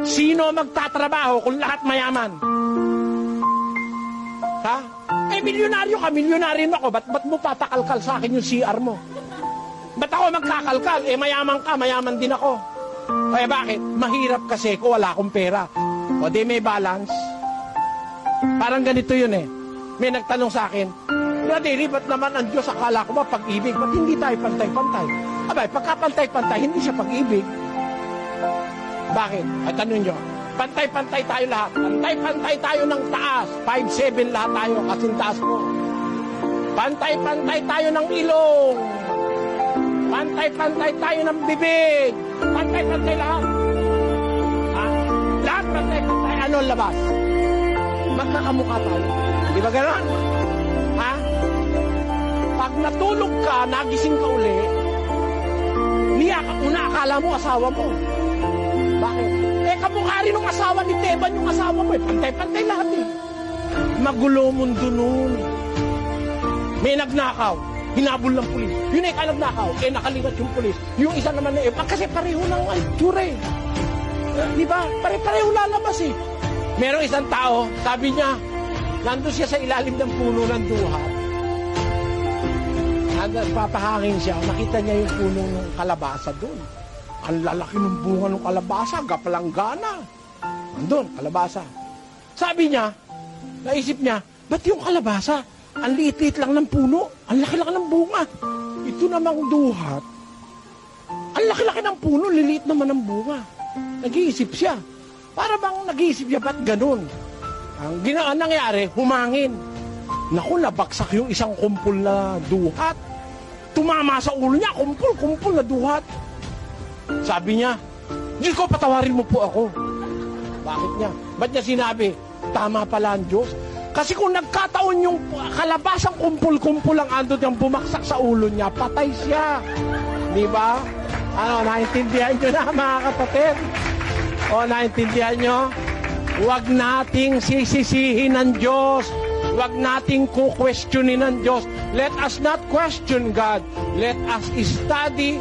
Sino magtatrabaho kung lahat mayaman? Ha? Eh, milyonaryo ka, milyonaryo ako. Ba't mo patakalkal sa akin yung CR mo? Ba't ako magkakalkal? Eh, mayaman ka, mayaman din ako. Eh, bakit? Mahirap kasi kung wala akong pera. O, di may balance. Parang ganito yun eh. May nagtanong sa akin, Brother, ba't naman ang Diyos akala ko ba pag-ibig? Ba't hindi tayo pantay-pantay? Abay, pagka-pantay-pantay, hindi siya pag-ibig. Bakit? Ay, tanong nyo. Pantay-pantay tayo lahat. Pantay-pantay tayo ng taas. 5'7" lahat tayo, kasing taas mo. Pantay-pantay tayo ng ilong. Pantay-pantay tayo ng bibig. Pantay-pantay lahat. Ha? Lahat pantay-pantay. Ano ang labas? Magkakamukha tayo. Di ba gano'n? Ha? Pag natulog ka, nagising ka uli, niyakap mo na, akala mo asawa mo. Bakit? Eh, kamukha rin ng asawa ni Teban yung asawa mo. Pantay-pantay lahat eh. Magulo mundo nun. May nagnakaw. Hinabol ng pulis. Yun ay nagnakaw. Eh, nakalimat yung pulis. Yung isa naman na kasi pareho ng itsura eh. Di ba? Pareho lalabas eh. Merong isang tao, sabi niya, nandun siya sa ilalim ng puno ng duhat. Papahangin siya, nakita niya yung puno ng kalabasa doon. Ang lalaki ng bunga ng kalabasa, gapalanggana. Andun, kalabasa. Sabi niya, naisip niya, ba't yung kalabasa? Ang liit-liit lang ng puno, ang laki-laki ng bunga. Ito namang duhat, ang laki-laki ng puno, liliit naman ng bunga. Nag-iisip siya. Para bang nag-iisip niya, ba't ganun? Ang nangyari, humangin. Naku, nabaksak yung isang kumpul na duhat. Tumama sa ulo niya, kumpul na duhat. Sabi niya, Diyos ko, patawarin mo po ako. Bakit niya? Ba't niya sinabi, tama pala ang Diyos? Kasi kung nagkataon yung kalabasang kumpul-kumpul ang andon yung bumaksak sa ulo niya, patay siya. Di ba? Ano, naintindihan nyo na mga kapatid? O, naintindihan nyo? Huwag nating sisisihin ng Diyos. Huwag nating ku-questionin ng Diyos. Let us not question God. Let us study